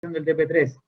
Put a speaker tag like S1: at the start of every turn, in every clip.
S1: del TP3.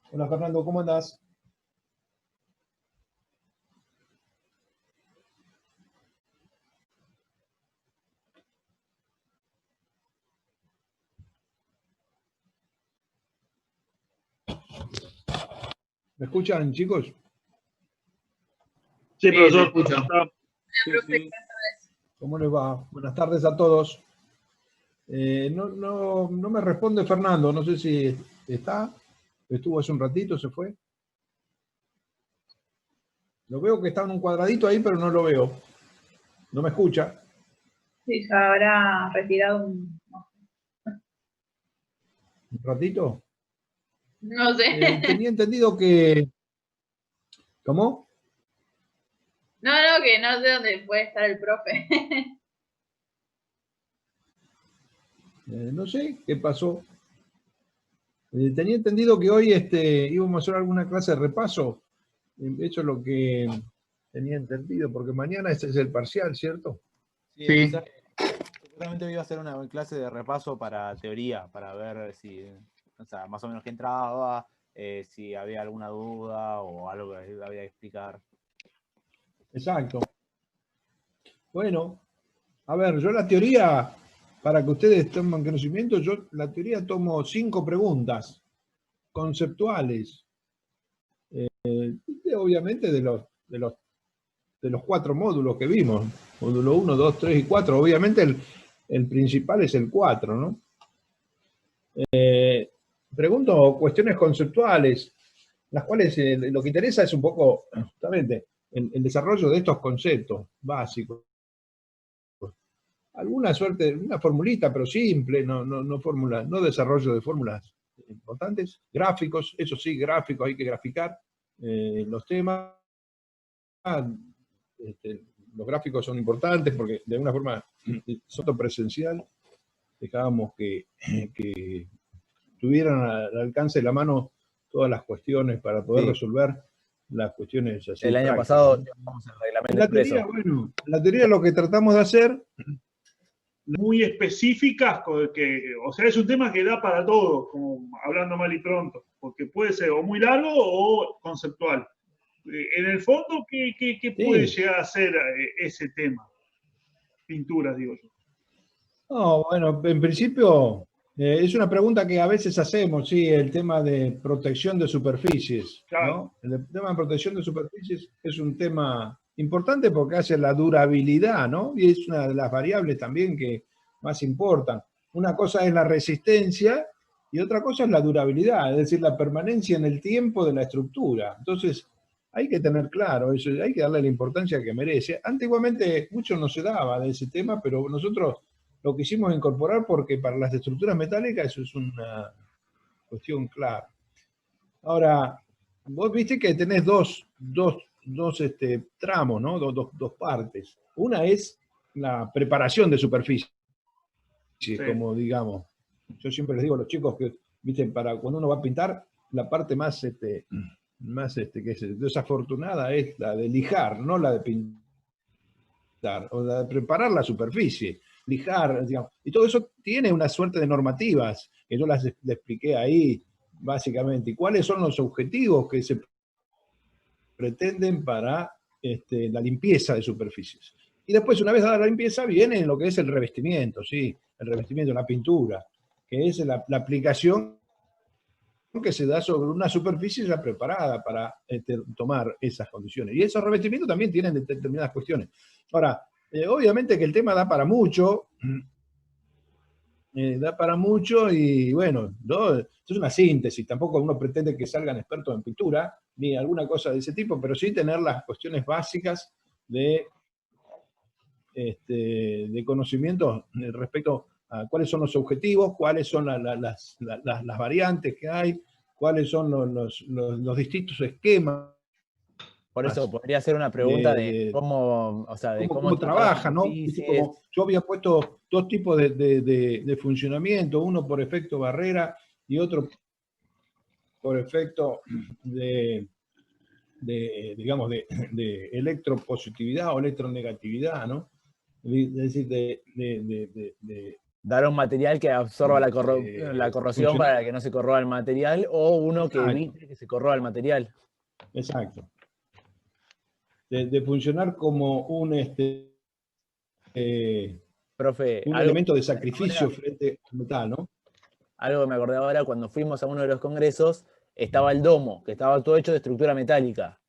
S2: Hola Fernando, ¿cómo andás? ¿Me escuchan, chicos?
S3: Sí, profesor.
S1: Te escucho.
S3: Sí.
S2: ¿Cómo les va? Buenas tardes a todos. No me responde Fernando, no sé si está. Estuvo hace un ratito, se fue. Lo veo que está en un cuadradito ahí, pero no lo veo. No me escucha.
S4: Sí, se habrá retirado un...
S2: ¿Un ratito?
S4: No sé.
S2: Tenía entendido que... ¿Cómo?
S4: No, que no sé dónde puede estar el profe.
S2: No sé qué pasó. Tenía entendido que hoy íbamos a hacer alguna clase de repaso. Eso es lo que tenía entendido, porque mañana ese es el parcial, ¿cierto?
S1: Sí.
S5: Seguramente iba a hacer una clase de repaso para teoría, para ver si, o sea, más o menos qué entraba, si había alguna duda o algo que había que explicar.
S2: Exacto. Bueno, a ver, yo la teoría, para que ustedes tomen conocimiento, yo la teoría tomo 5 preguntas conceptuales, obviamente de los 4 módulos que vimos, módulo 1, 2, 3 y 4. Obviamente el principal es el 4, ¿no? Pregunto cuestiones conceptuales, las cuales lo que interesa es un poco, justamente, el desarrollo de estos conceptos básicos. Alguna suerte, una formulita, pero simple, no fórmula, no desarrollo de fórmulas importantes. Gráficos, eso sí, gráficos, hay que graficar los temas. Los gráficos son importantes porque de alguna forma son presencial. Dejábamos que tuvieran al alcance de la mano todas las cuestiones para poder resolver las cuestiones así.
S5: El año
S2: prácticas,
S5: pasado
S2: ¿no?
S5: teníamos el reglamento
S2: En la
S5: expreso.
S2: teoría, bueno, la teoría lo que tratamos de hacer
S3: Muy específicas, o sea, es un tema que da para todo, como hablando mal y pronto, porque puede ser o muy largo o conceptual. En el fondo, ¿qué puede llegar a ser ese tema? pinturas, digo yo.
S2: No, bueno, en principio es una pregunta que a veces hacemos, sí, el tema de protección de superficies,
S3: Claro.
S2: ¿no? El tema de protección de superficies es un tema importante porque hace la durabilidad, ¿no? Y es una de las variables también que más importan. Una cosa es la resistencia y otra cosa es la durabilidad, es decir, la permanencia en el tiempo de la estructura. Entonces, hay que tener claro eso, hay que darle la importancia que merece. Antiguamente mucho no se daba de ese tema, pero nosotros lo quisimos incorporar porque para las estructuras metálicas eso es una cuestión clave. Ahora, vos viste que tenés dos tramos, ¿no? Dos partes. Una es la preparación de superficie,
S3: Sí.
S2: como digamos. Yo siempre les digo a los chicos que, viste, para cuando uno va a pintar, la parte más que es desafortunada es la de lijar, no la de pintar, o la de preparar la superficie, lijar, digamos. Y todo eso tiene una suerte de normativas, que yo le expliqué ahí, básicamente. ¿Y cuáles son los objetivos que se pretenden para la limpieza de superficies? Y después, una vez dada la limpieza, viene lo que es el revestimiento, ¿sí? El revestimiento, la pintura, que es la aplicación que se da sobre una superficie ya preparada para tomar esas condiciones. Y esos revestimientos también tienen determinadas cuestiones. Ahora, obviamente que el tema da para mucho, y bueno, ¿no? Esto es una síntesis, tampoco uno pretende que salgan expertos en pintura, ni alguna cosa de ese tipo, pero sí tener las cuestiones básicas de conocimientos respecto a cuáles son los objetivos, cuáles son las variantes que hay, cuáles son los distintos esquemas.
S5: Por eso podría ser una pregunta de cómo, o sea, de cómo
S2: cómo
S5: tratar las
S2: trabaja, ¿no?
S5: superficies.
S2: Como yo había puesto dos tipos de funcionamiento, uno por efecto barrera y otro por efecto digamos, de electropositividad o electronegatividad, ¿no? Es decir,
S5: Dar un material que absorba la corrosión para que no se corroa el material, o uno que evite que se corroa el material.
S2: Exacto. De funcionar como un
S5: Profe,
S2: un elemento de sacrificio frente al metal, ¿no?
S5: Algo que me acordé ahora, cuando fuimos a uno de los congresos, estaba el domo, que estaba todo hecho de estructura metálica.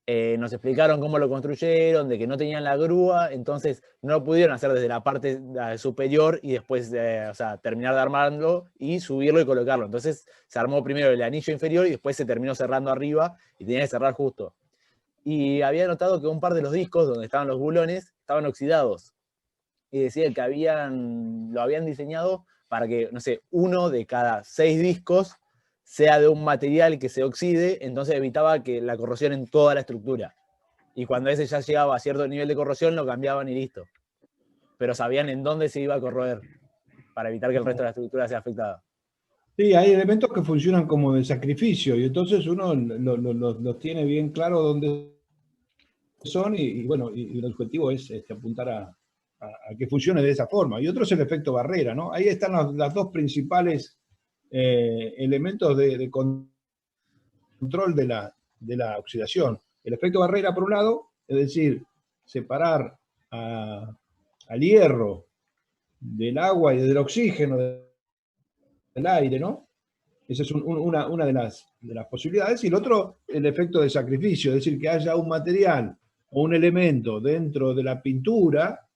S5: Nos explicaron cómo lo construyeron, de que no tenían la grúa, entonces no lo pudieron hacer desde la parte superior y después terminar de armarlo y subirlo y colocarlo. Entonces se armó primero el anillo inferior y después se terminó cerrando arriba y tenía que cerrar justo. Y había notado que un par de los discos donde estaban los bulones estaban oxidados. Y decía que lo habían diseñado para que, no sé, 1 de cada 6 discos sea de un material que se oxide, entonces evitaba que la corrosión en toda la estructura. Y cuando ese ya llegaba a cierto nivel de corrosión, lo cambiaban y listo. Pero sabían en dónde se iba a corroer, para evitar que el resto de la estructura sea afectada.
S2: Sí, hay elementos que funcionan como de sacrificio, y entonces uno los tiene bien claro dónde son, y bueno, y el objetivo es apuntar a que funcione de esa forma. Y otro es el efecto barrera, ¿no? Ahí están las dos principales elementos de control de la oxidación. El efecto barrera, por un lado, es decir, separar al hierro del agua y del oxígeno del aire, ¿no? Esa es una de las posibilidades. Y el otro, el efecto de sacrificio, es decir, que haya un material o un elemento dentro de la pintura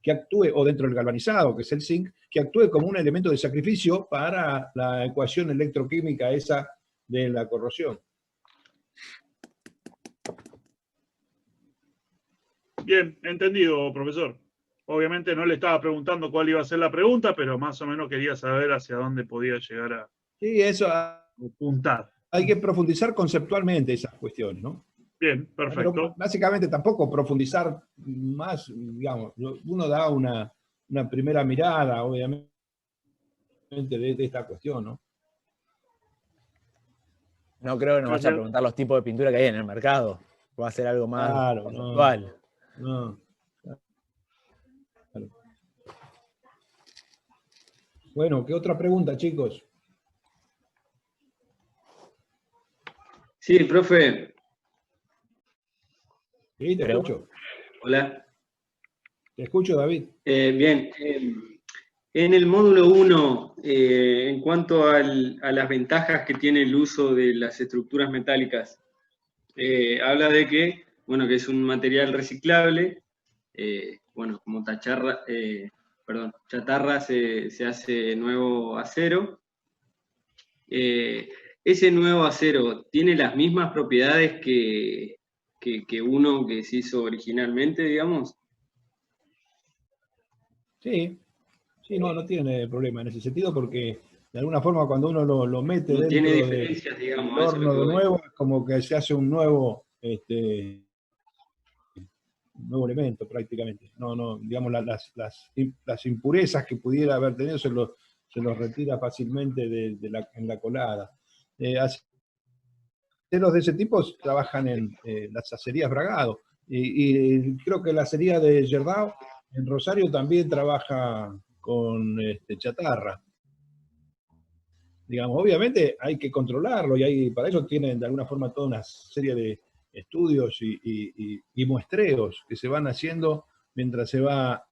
S2: que actúe, o dentro del galvanizado, que es el zinc, que actúe como un elemento de sacrificio para la ecuación electroquímica esa de la corrosión.
S3: Bien, entendido, profesor. Obviamente no le estaba preguntando cuál iba a ser la pregunta, pero más o menos quería saber hacia dónde podía llegar a
S2: Sí, eso
S3: apuntar.
S2: hay que profundizar conceptualmente esas cuestiones, ¿no?
S3: Bien, perfecto.
S2: Pero básicamente tampoco profundizar más, digamos, uno da una primera mirada, obviamente, de esta cuestión, ¿no?
S5: No creo que nos vaya a preguntar los tipos de pintura que hay en el mercado. Va a ser algo más conceptual.
S2: No. Claro. Bueno, ¿qué otra pregunta, chicos?
S1: Sí, profe.
S2: Sí, te escucho.
S1: Hola.
S2: Te escucho, David.
S1: Bien. En el módulo 1, en cuanto a las ventajas que tiene el uso de las estructuras metálicas, habla de que, bueno, que es un material reciclable, bueno, como chatarra se hace nuevo acero. Ese nuevo acero tiene las mismas propiedades que uno que se hizo originalmente, digamos.
S2: Sí, sí, no tiene problema en ese sentido porque de alguna forma cuando uno lo mete
S1: No tiene
S2: dentro
S1: diferencias, digamos,
S2: del
S1: a eso es lo
S2: horno
S1: que
S2: de
S1: voy.
S2: nuevo, es como que se hace un nuevo elemento prácticamente. Digamos, las impurezas que pudiera haber tenido se los retira fácilmente en la colada. Aceros de ese tipo trabajan en las acerías Bragado. Y creo que la acería de Gerdau en Rosario también trabaja con chatarra. Digamos, obviamente hay que controlarlo y para eso tienen de alguna forma toda una serie de estudios y muestreos que se van haciendo mientras se va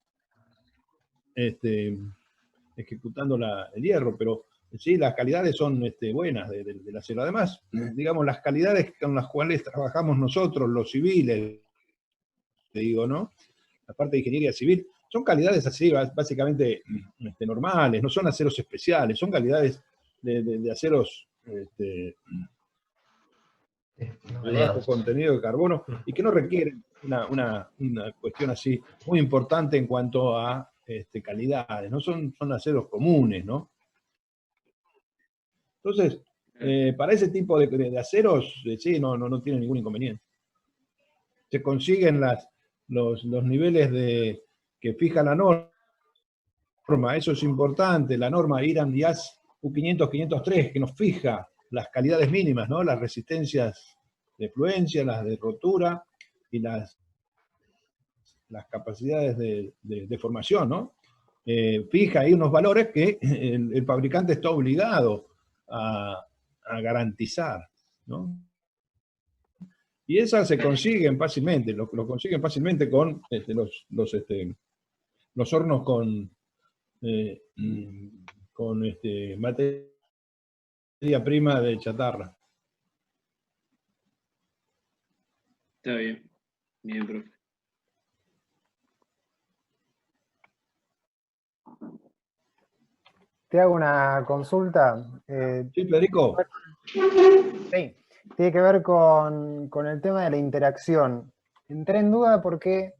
S2: ejecutando el hierro, pero sí, las calidades son buenas del acero. Además, digamos, las calidades con las cuales trabajamos nosotros, los civiles, te digo, ¿no? La parte de ingeniería civil, son calidades así, básicamente normales, no son aceros especiales, son calidades de aceros de bajo contenido de carbono y que no requieren una cuestión así muy importante en cuanto a calidades, ¿no? Son aceros comunes, ¿no? Entonces, para ese tipo de aceros, sí, no tiene ningún inconveniente. Se consiguen los niveles que fija la norma, eso es importante, la norma IRAM-IAS U500-503, que nos fija las calidades mínimas, ¿no? Las resistencias de fluencia, las de rotura y las capacidades de formación, ¿no? Fija ahí unos valores que el fabricante está obligado a garantizar, ¿no? Y esas se consiguen fácilmente, lo consiguen fácilmente con los hornos con materia prima de chatarra.
S1: Está bien. Bien, profe.
S6: Te hago una consulta.
S2: Sí, Federico.
S6: Sí, tiene que ver con el tema de la interacción. Entré en duda porque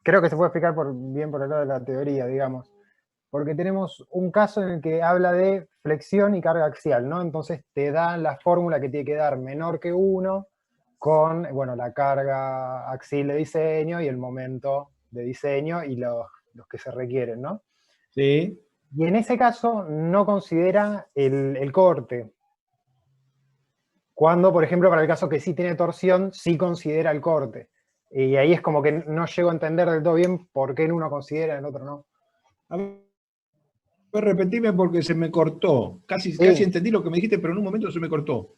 S6: creo que se puede explicar bien por el lado de la teoría, digamos. Porque tenemos un caso en el que habla de flexión y carga axial, ¿no? Entonces te da la fórmula que tiene que dar menor que 1 con, bueno, la carga axial de diseño y el momento de diseño y los que se requieren, ¿no?
S2: Sí.
S6: Y en ese caso no considera el corte. Cuando, por ejemplo, para el caso que sí tiene torsión, sí considera el corte. Y ahí es como que no llego a entender del todo bien por qué en uno considera y en otro no.
S2: A ver, repetime porque se me cortó. Casi entendí lo que me dijiste, pero en un momento se me cortó.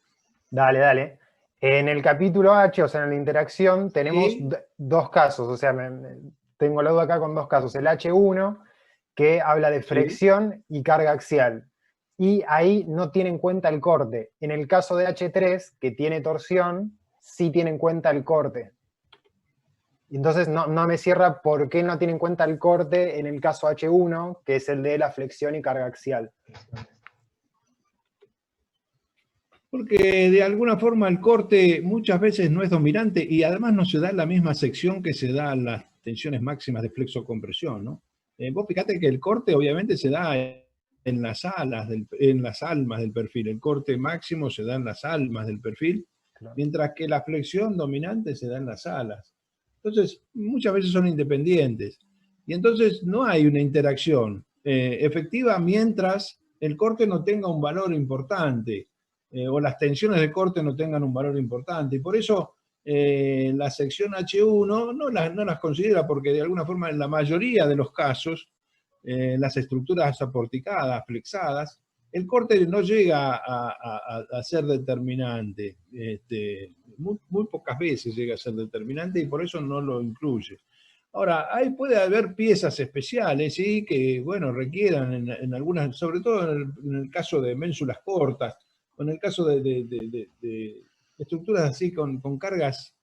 S6: Dale. En el capítulo H, o sea, en la interacción, tenemos dos casos. O sea, tengo la duda acá con dos casos. El H1, que habla de flexión y carga axial. Y ahí no tiene en cuenta el corte. En el caso de H3, que tiene torsión, sí tiene en cuenta el corte. Entonces no me cierra por qué no tiene en cuenta el corte en el caso H1, que es el de la flexión y carga axial.
S2: Porque de alguna forma el corte muchas veces no es dominante y además no se da en la misma sección que se da en las tensiones máximas de flexocompresión, ¿no? Vos fíjate que el corte obviamente se da en las almas del perfil. El corte máximo se da en las almas del perfil, mientras que la flexión dominante se da en las alas. Entonces, muchas veces son independientes. Y entonces no hay una interacción efectiva mientras el corte no tenga un valor importante. O las tensiones de corte no tengan un valor importante. Y por eso la sección H1 no las considera, porque de alguna forma en la mayoría de los casos, las estructuras aporticadas, flexadas, el corte no llega a ser determinante. Muy pocas veces llega a ser determinante y por eso no lo incluye. Ahora, ahí puede haber piezas especiales, ¿sí? Que, bueno, requieran en algunas, sobre todo en el caso de ménsulas cortas, o en el caso de estructuras así con cargas,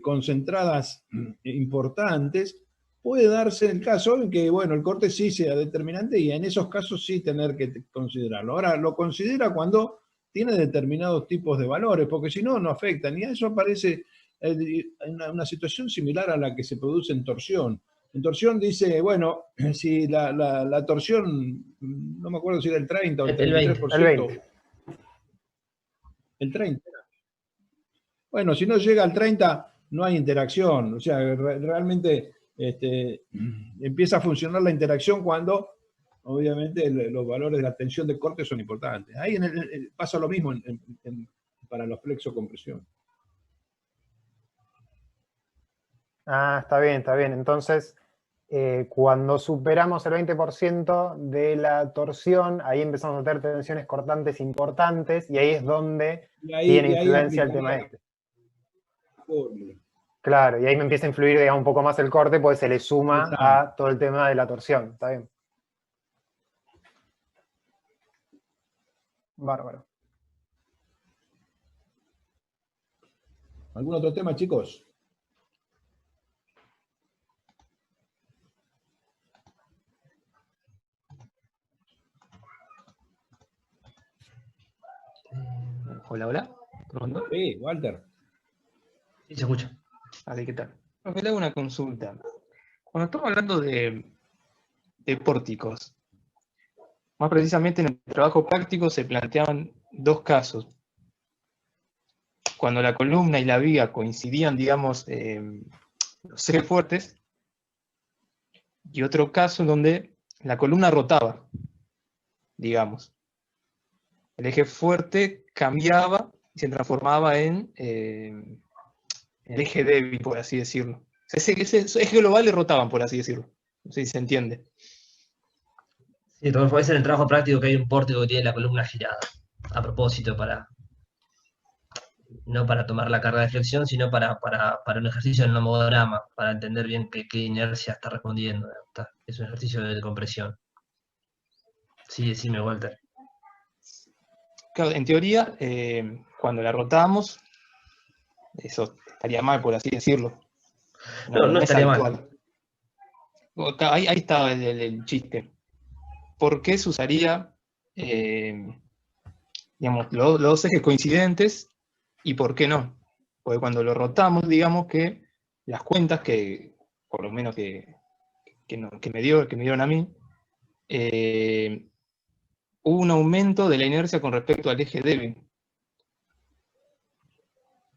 S2: concentradas importantes, puede darse el caso en que, bueno, el corte sí sea determinante y en esos casos sí tener que considerarlo. Ahora, lo considera cuando tiene determinados tipos de valores, porque si no, no afectan. Y a eso aparece una situación similar a la que se produce en torsión. En torsión dice, bueno, si la torsión, no me acuerdo si era el 30 o el
S7: El 20.
S2: 33%,
S6: El 20.
S2: el 30%. Bueno, si no llega al 30, no hay interacción. O sea, realmente empieza a funcionar la interacción cuando, obviamente, los valores de la tensión de corte son importantes. Ahí pasa lo mismo para los flexocompresión.
S6: Ah, está bien, está bien. Entonces, cuando superamos el 20% de la torsión, ahí empezamos a tener tensiones cortantes importantes y ahí es donde tiene influencia el tema este.
S2: Fórmula.
S6: Claro, y ahí me empieza a influir, digamos, un poco más el corte, pues se le suma
S2: Exacto.
S6: a todo el tema de la torsión. Está bien. Bárbaro.
S2: ¿Algún otro tema, chicos?
S7: Hola, hola. ¿Todo el mundo?
S2: Sí, Walter.
S7: Sí, se escucha. Así, ¿qué tal? Me le hago una consulta. Cuando estamos hablando de pórticos, más precisamente en el trabajo práctico se planteaban dos casos. Cuando la columna y la viga coincidían, digamos, los ejes fuertes, y otro caso en donde la columna rotaba, digamos. El eje fuerte cambiaba y se transformaba en el eje débil, por así decirlo. Ese eje global le rotaban, por así decirlo. No sé si se entiende.
S8: Sí, Rodolfo, es en el trabajo práctico que hay un pórtico que tiene la columna girada. A propósito, no para tomar la carga de flexión, sino para un ejercicio en nomograma, para entender bien qué inercia está respondiendo. Es un ejercicio de compresión. Sí, decime, Walter.
S7: Claro, en teoría, cuando la rotábamos, eso estaría mal, por así decirlo.
S8: No
S7: es
S8: estaría mal.
S7: habitual. Ahí está el chiste. ¿Por qué se usaría, digamos, los dos ejes coincidentes y por qué no? Porque cuando lo rotamos, digamos que las cuentas que, por lo menos que me dieron a mí, hubo un aumento de la inercia con respecto al eje débil.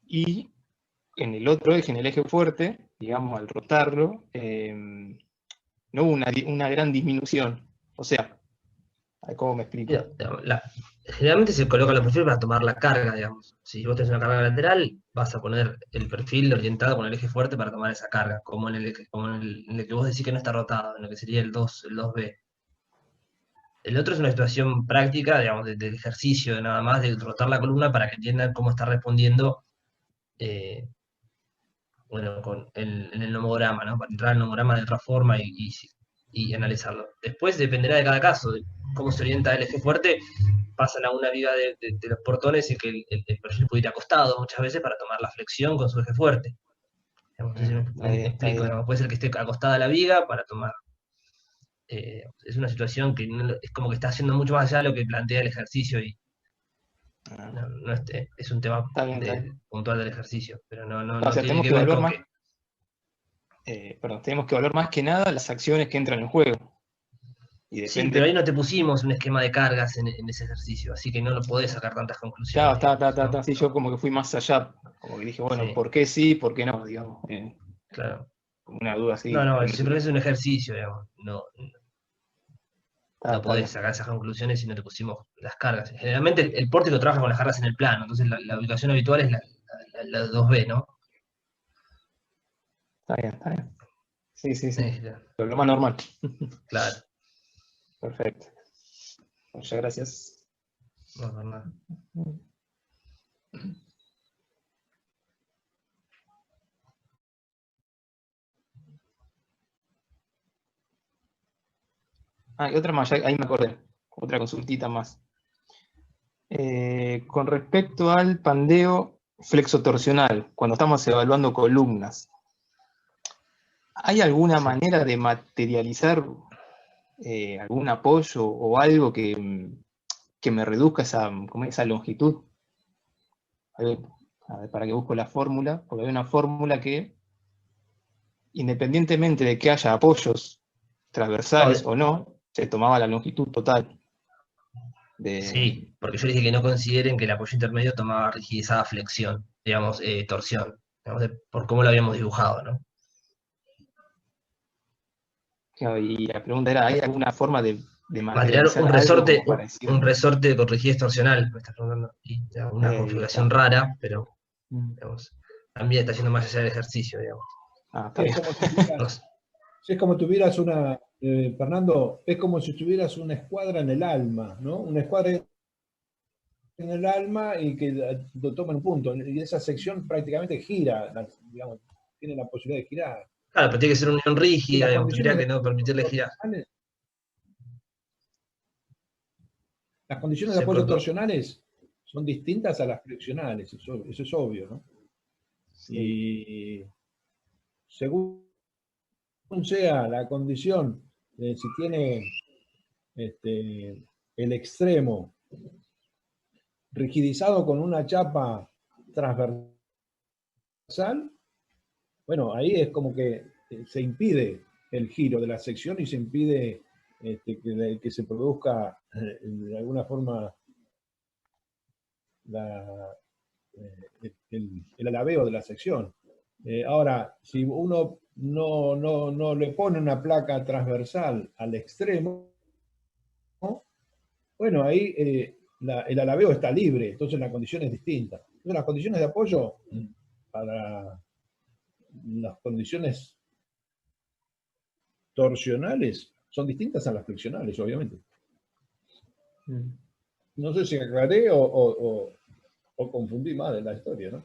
S7: Y en el otro eje, en el eje fuerte, digamos, al rotarlo, no hubo una gran disminución. O sea, ¿cómo me explico?
S8: Mira, generalmente se coloca los perfiles para tomar la carga, digamos. Si vos tenés una carga lateral, vas a poner el perfil orientado con el eje fuerte para tomar esa carga, como en el que vos decís que no está rotado, en lo que sería el 2B. El otro es una situación práctica, digamos, del ejercicio, nada más, de rotar la columna para que entiendan cómo está respondiendo, bueno, en el nomograma, ¿no? Para entrar al nomograma de otra forma y analizarlo. Después dependerá de cada caso, de cómo se orienta el eje fuerte, pasan a una viga de los portones y que el perfil puede ir acostado muchas veces para tomar la flexión con su eje fuerte. Digamos, no sé si me explico, digamos, puede ser que esté acostada la viga para tomar. Es una situación que es como que está haciendo mucho más allá de lo que plantea el ejercicio y no es un tema puntual del ejercicio, pero no
S7: O sea,
S8: tiene
S7: tenemos
S8: que
S7: que
S8: ver
S7: evaluar
S8: con
S7: más, tenemos que evaluar más que nada las acciones que entran en juego. Y
S8: Sí,
S7: depende...
S8: pero ahí no te pusimos un esquema de cargas en ese ejercicio, así que no lo podés sacar tantas conclusiones.
S7: Claro, sí, yo como que fui más allá, como que dije, bueno,
S8: Sí.
S7: ¿por qué sí, por qué no? Digamos,
S8: Claro.
S7: como una duda así.
S8: No, simplemente es un ejercicio, digamos. No podés sacar esas conclusiones si no te pusimos las cargas. Generalmente el pórtico trabaja con las cargas en el plano, entonces la ubicación habitual es la 2B, ¿no?
S7: Está bien. Sí.
S8: Claro.
S7: Lo más normal.
S8: Claro.
S7: Perfecto. Muchas gracias.
S8: No, por nada.
S7: hay otra más, ahí me acordé, otra consultita más. Con respecto al pandeo flexotorsional, cuando estamos evaluando columnas, ¿hay alguna manera de materializar algún apoyo o algo que me reduzca esa longitud? A ver, para que busco la fórmula, porque hay una fórmula que, independientemente de que haya apoyos transversales o no, se tomaba la longitud total.
S8: Sí, porque yo dije que no consideren que el apoyo intermedio tomaba rigidizada flexión, digamos, torsión, digamos, por cómo lo habíamos dibujado, ¿no?
S7: Y la pregunta era, ¿hay alguna forma de
S8: Material,
S7: materializar algo como para decir?
S8: un resorte con rigidez torsional, me estás preguntando, y una configuración rara, pero digamos, también está yendo más allá del ejercicio, digamos.
S7: Está bien.
S2: Es como tuvieras una, Fernando, es como si tuvieras una escuadra en el alma, ¿no? Una escuadra en el alma y que lo toma en un punto. Y esa sección prácticamente gira, digamos, tiene la posibilidad de girar.
S8: Claro, pero tiene que ser una unión rígida, digamos, tendría que no permitirle girar.
S2: Las condiciones de apoyo torsionales son distintas a las flexionales, eso es obvio, ¿no? Sí. Y según sea la condición, si tiene el extremo rigidizado con una chapa transversal, bueno, ahí es como que se impide el giro de la sección y se impide que se produzca de alguna forma el alabeo de la sección. Ahora, si uno no le pone una placa transversal al extremo, bueno, ahí el alabeo está libre, entonces la condición es distinta. Entonces, las condiciones de apoyo para las condiciones torsionales son distintas a las flexionales, obviamente. No sé si aclaré o confundí más de la historia, ¿no?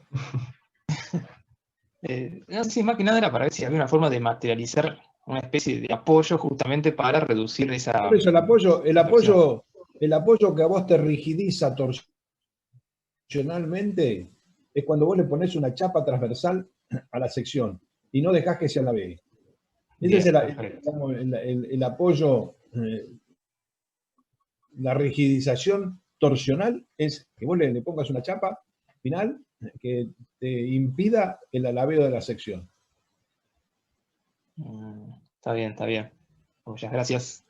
S7: No, sí, más que nada era para ver si había una forma de materializar una especie de apoyo justamente para reducir esa...
S2: Por eso el apoyo que a vos te rigidiza torsionalmente es cuando vos le pones una chapa transversal a la sección y no dejás que se alabee. Ese es el apoyo, la rigidización torsional es que vos le pongas una chapa final que te impida el alabeo de la sección.
S7: Está bien, está bien. Muchas gracias.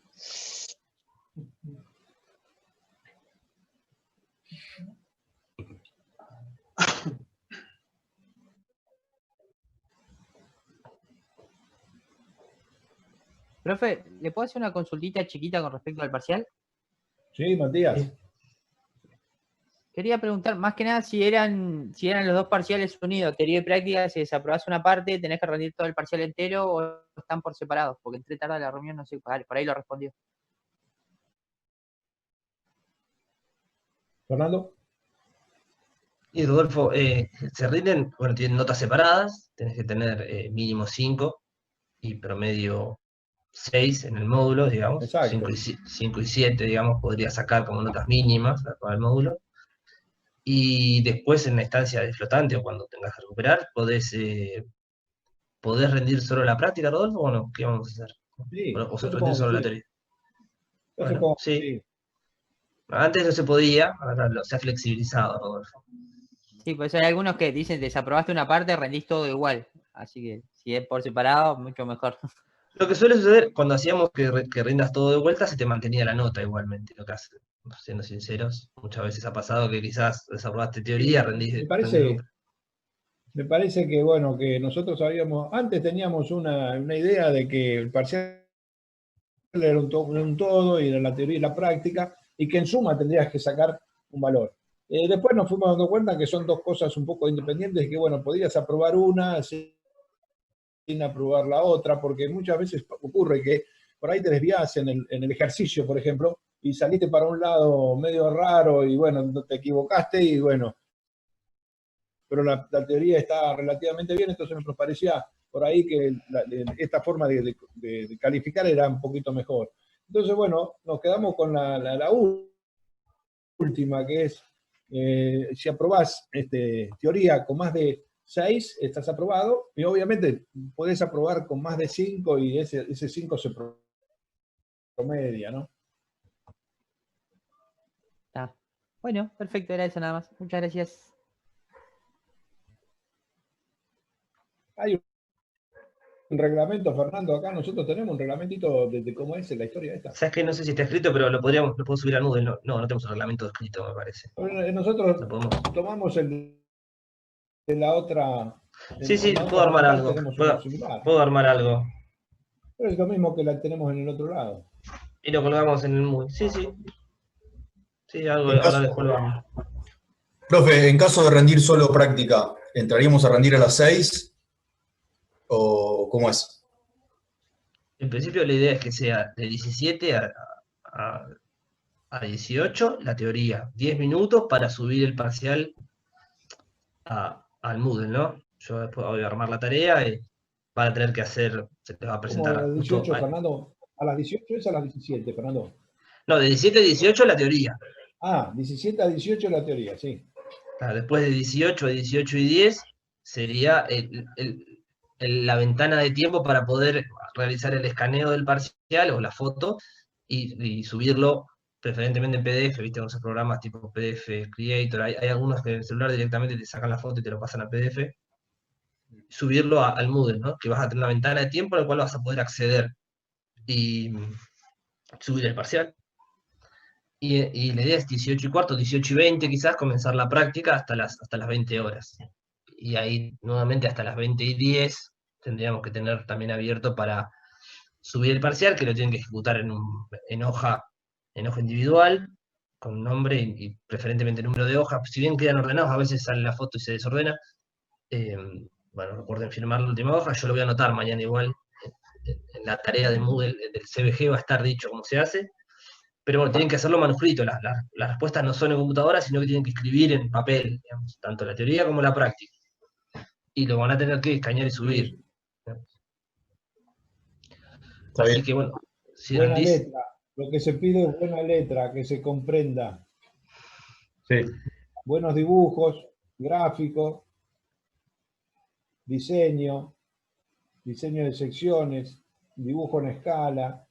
S9: Profe, ¿le puedo hacer una consultita chiquita con respecto al parcial?
S2: Sí, Matías. Sí.
S9: Quería preguntar, más que nada, si eran los dos parciales unidos, teoría y práctica, si desaprobás una parte, ¿tenés que rendir todo el parcial entero o están por separados? Porque entré tarde a la reunión, no sé, por ahí lo respondió.
S2: ¿Fernando?
S8: Y Rodolfo, se rinden, bueno, tienen notas separadas, tenés que tener mínimo 5 y promedio 6 en el módulo, digamos. 5 y 7, digamos, podría sacar como notas mínimas para el módulo. Y después en la instancia de flotante o cuando tengas que recuperar, podés rendir solo la práctica, Rodolfo, o no? ¿Qué vamos a hacer?
S2: Sí,
S8: o rendir solo la teoría.
S2: Bueno, sí.
S8: Antes no se podía, ahora se ha flexibilizado, Rodolfo.
S9: Sí, pues hay algunos que dicen desaprobaste una parte, rendís todo igual. Así que si es por separado, mucho mejor.
S8: Lo que suele suceder cuando hacíamos que rindas todo de vuelta, se te mantenía la nota igualmente. Lo que hace, siendo sinceros, muchas veces ha pasado que quizás desaprobaste teoría, rendís.
S2: Me parece que, bueno, que nosotros antes teníamos una idea de que el parcial era un todo y era la teoría y la práctica, y que en suma tendrías que sacar un valor. Después nos fuimos dando cuenta que son dos cosas un poco independientes y que, bueno, podías aprobar una sin aprobar la otra, porque muchas veces ocurre que por ahí te desvías en el ejercicio, por ejemplo, y saliste para un lado medio raro y, bueno, te equivocaste y, bueno, pero la teoría está relativamente bien, entonces nos parecía por ahí que esta forma de calificar era un poquito mejor. Entonces, bueno, nos quedamos con la última, que es, si aprobás teoría con más de 6, estás aprobado, y obviamente podés aprobar con más de 5 y ese 5 se promedia, ¿no?
S9: Está. Bueno, perfecto, era eso nada más. Muchas gracias.
S2: Hay un reglamento, Fernando, acá nosotros tenemos un reglamentito de cómo es la historia esta.
S8: ¿Sabes qué? No sé si está escrito, pero lo puedo subir al Moodle. No, no tenemos un reglamento escrito, me parece.
S2: Nosotros
S8: Lo podemos.
S2: tomamos el de la otra.
S8: Sí,
S2: en la
S8: puedo
S2: otra
S8: armar
S2: facultad
S8: algo.
S2: tenemos uno similar.
S8: Puedo armar algo.
S2: Pero es lo mismo que la tenemos en el otro lado.
S8: Y lo colgamos en el Moodle. Sí. Sí, algo
S10: En
S8: ahora
S10: caso-
S8: después lo armo.
S10: Profe, en caso de rendir solo práctica, ¿entraríamos a rendir a las 6? ¿O cómo es?
S8: En principio la idea es que sea de 17 a 18 la teoría. 10 minutos para subir el parcial al Moodle, ¿no? Yo después voy a armar la tarea y van a tener que hacer, se les va a
S2: Como a
S8: presentar
S2: las
S8: justo
S2: 18, Fernando. A las 18 es a las 17, Fernando.
S8: No, de 17 a 18 la teoría.
S2: 17 a 18 la teoría, sí.
S8: Claro, después de 18 a 18 y 10 sería la ventana de tiempo para poder realizar el escaneo del parcial o la foto y subirlo preferentemente en PDF, ¿viste? Con esos programas tipo PDF Creator. Hay algunos que en el celular directamente te sacan la foto y te lo pasan a PDF. Subirlo al Moodle, ¿no? Que vas a tener una ventana de tiempo en la cual vas a poder acceder y subir el parcial. Y la idea es 18 y cuarto, 18 y 20 quizás, comenzar la práctica hasta las 20 horas. Y ahí nuevamente hasta las 20 y 10 tendríamos que tener también abierto para subir el parcial, que lo tienen que ejecutar en hoja individual, con nombre y preferentemente número de hoja. Si bien quedan ordenados, a veces sale la foto y se desordena. Bueno, recuerden firmar la última hoja, yo lo voy a anotar mañana igual. En la tarea de Moodle, del CBG va a estar dicho cómo se hace. Pero bueno, tienen que hacerlo manuscrito, las respuestas no son en computadora, sino que tienen que escribir en papel, digamos, tanto la teoría como la práctica. Y lo van a tener que escanear y subir. Así que bueno, si
S2: buena
S8: rendís,
S2: letra. Lo que se pide es buena letra, que se comprenda.
S10: Sí.
S2: Buenos dibujos, gráficos, diseño de secciones, dibujo en escala.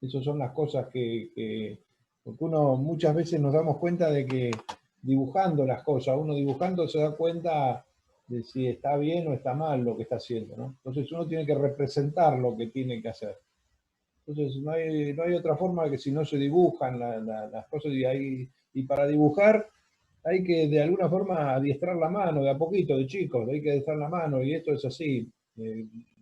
S2: Esas son las cosas porque uno muchas veces nos damos cuenta de que dibujando las cosas, uno dibujando se da cuenta de si está bien o está mal lo que está haciendo, ¿no? Entonces uno tiene que representar lo que tiene que hacer. Entonces no hay otra forma que si no se dibujan las cosas y para dibujar hay que de alguna forma adiestrar la mano, de a poquito, de chicos, hay que adiestrar la mano y esto es así.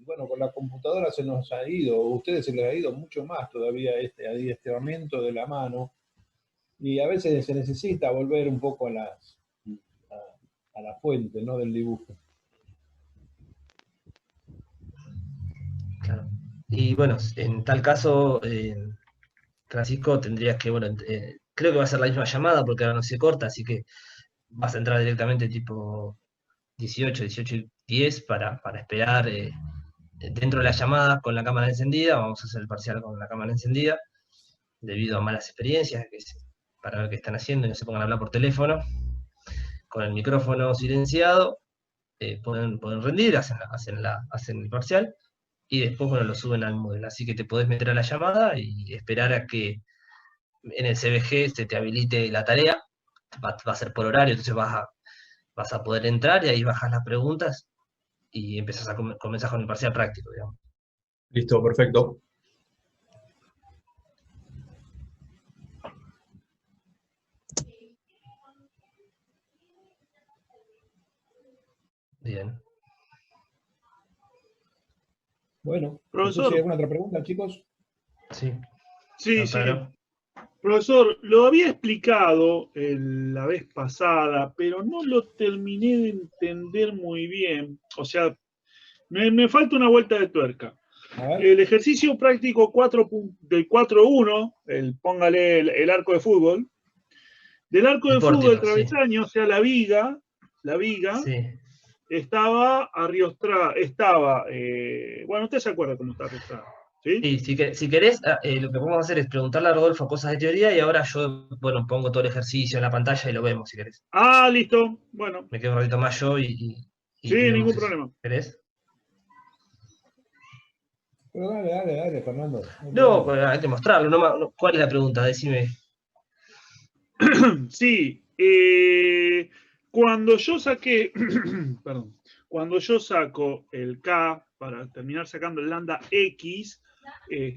S2: Bueno, con la computadora se nos ha ido, a ustedes se les ha ido mucho más todavía este adiestramiento de la mano, y a veces se necesita volver un poco a la fuente, ¿no? Del dibujo.
S8: claro. Y bueno, en tal caso, Francisco, tendrías que, bueno, creo que va a ser la misma llamada porque ahora no se corta, así que vas a entrar directamente tipo 18 y 10 para esperar dentro de la llamada con la cámara encendida. Vamos a hacer el parcial con la cámara encendida, debido a malas experiencias, para ver qué están haciendo y no se pongan a hablar por teléfono. Con el micrófono silenciado, pueden rendir, hacen el parcial, y después, bueno, lo suben al Moodle. Así que te podés meter a la llamada y esperar a que en el CBG se te habilite la tarea. Va a ser por horario, entonces vas a poder entrar y ahí bajas las preguntas y comenzás con el parcial práctico, digamos.
S10: Listo, perfecto.
S8: Bien.
S2: Bueno,
S3: Profesor.
S2: no sé si hay alguna otra pregunta, chicos.
S8: Sí.
S3: Sí.
S8: Claro.
S3: Profesor, lo había explicado la vez pasada, pero no lo terminé de entender muy bien. O sea, me falta una vuelta de tuerca. El ejercicio práctico 4.1, póngale el arco de fútbol. Del arco de fútbol, el travesaño, o sea, la viga,
S8: sí,
S3: estaba arriostrada, bueno, usted se acuerda cómo está arriostrada. ¿Sí?
S8: Sí, si querés, lo que podemos hacer es preguntarle a Rodolfo cosas de teoría y ahora yo, bueno, pongo todo el ejercicio en la pantalla y lo vemos si querés.
S3: Ah, listo. Bueno,
S8: Me quedo un ratito más yo y
S3: sí,
S8: vemos
S3: ningún
S8: eso.
S3: problema.
S8: ¿Querés?
S2: Pero dale, Fernando.
S8: No, hay que mostrarlo. ¿Cuál es la pregunta? Decime.
S3: Sí, cuando yo saqué, perdón, cuando yo saco el K para terminar sacando el lambda X,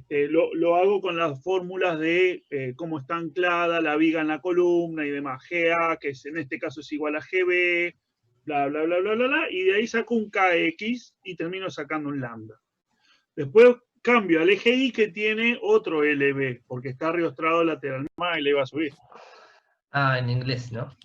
S3: lo hago con las fórmulas de cómo está anclada la viga en la columna y demás. GA, que en este caso es igual a GB, bla, bla, bla, bla, bla, bla, y de ahí saco un KX y termino sacando un lambda. Después cambio al eje Y que tiene otro LB, porque está riostrado lateralmente y le va a subir.
S8: Ah, en inglés, ¿no?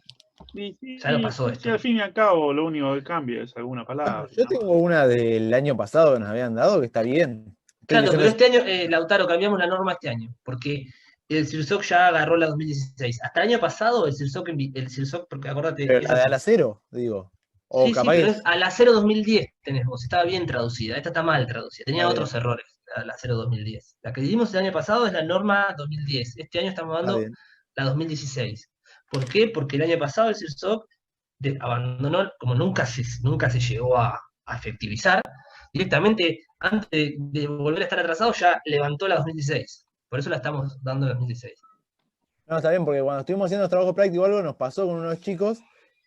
S3: Sí,
S8: Ya lo pasó esto.
S3: al fin y al cabo lo único que cambia es alguna palabra.
S5: Yo tengo una del año pasado que nos habían dado que está bien.
S8: Claro, pero este año, Lautaro, cambiamos la norma este año, porque el CIRSOC ya agarró la 2016. Hasta el año pasado el CIRSOC, porque acordate...
S5: Pero la de al acero, digo. O
S8: Sí,
S5: capaz
S8: pero
S5: que
S8: es al acero 2010 tenés vos, estaba bien traducida, esta está mal traducida, tenía
S5: Está
S8: otros errores, la acero 2010. La que dimos el año pasado es la norma 2010, este año estamos
S5: está
S8: dando
S5: bien.
S8: la 2016. ¿Por qué? Porque el año pasado el CIRSOC abandonó, como nunca se llegó a efectivizar, directamente antes de volver a estar atrasado ya levantó la 2016. Por eso la estamos dando la 2016.
S5: No, está bien, porque cuando estuvimos haciendo trabajo práctico o algo, nos pasó con unos chicos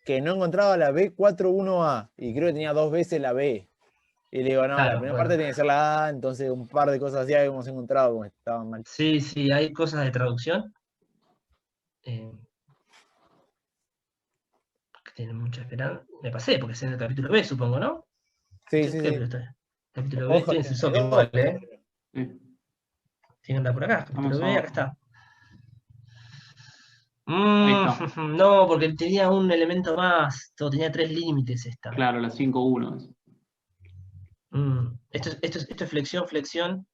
S5: que no encontraba la B41A y creo que tenía 2 veces la B. Y le digo, no,
S8: Claro,
S5: la primera
S8: bueno.
S5: parte tiene que ser la A, entonces un par de cosas así habíamos encontrado como estaban mal.
S8: Sí, sí, hay cosas de traducción que tienen mucha esperanza. Me pasé, porque es en el capítulo B, supongo, ¿no?
S5: Sí,
S8: ¿Qué
S5: sí, sí.
S8: capítulo está? Capítulo B,
S5: Ojo,
S8: estoy en CIRSOC
S5: dos.
S8: igual, ¿eh?
S1: Sí.
S8: Tiene que andar por acá, capítulo
S1: Vamos
S8: B,
S1: a-
S8: acá está.
S1: Ahí está.
S8: No, porque tenía un elemento más, tenía 3 límites esta.
S1: Claro, la 5.1.
S8: Esto es flexión,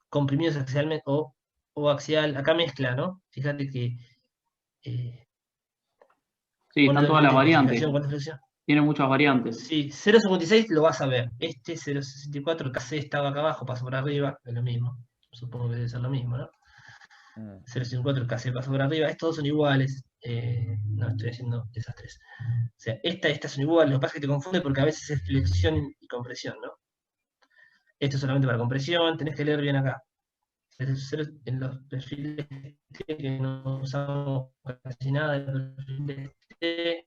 S8: comprimidos axialmente o axial, acá mezcla, ¿no? Fíjate que...
S1: Sí, están todas las variantes.
S8: ¿Cuánta flexión?
S1: Tiene muchas variantes.
S8: Sí, 0.56 lo vas a ver. Este 0.64, el KC estaba acá abajo, pasó por arriba, es lo mismo. Supongo que debe ser lo mismo, ¿no? 0.54, el KC pasó por arriba. Estos dos son iguales. No, estoy haciendo esas tres. O sea, estas son iguales. Lo que pasa es que te confunde porque a veces es flexión y compresión, ¿no? Esto es solamente para compresión. Tenés que leer bien acá. En los perfiles que no usamos casi nada de perfiles T.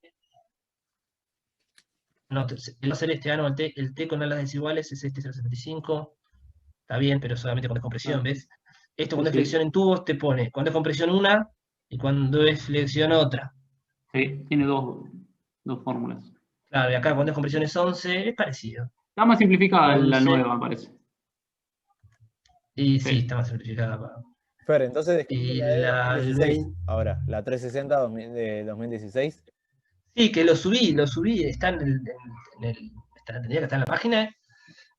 S8: No, el hacer este ano, el T con alas desiguales es este 0.75. Está bien, pero solamente cuando es compresión, ¿ves? Esto cuando es flexión en tubos te pone cuando es compresión una y cuando es flexión otra.
S1: Sí, tiene dos fórmulas.
S8: Claro, y acá cuando es compresión es 11, es parecido.
S1: Está más simplificada
S8: 11.
S1: la nueva, me parece.
S8: Y sí, está más simplificada.
S5: Fer, entonces
S8: Y
S5: la 2016, ahora, la 360 de 2016.
S8: Sí, que lo subí, está tendría que estar en la página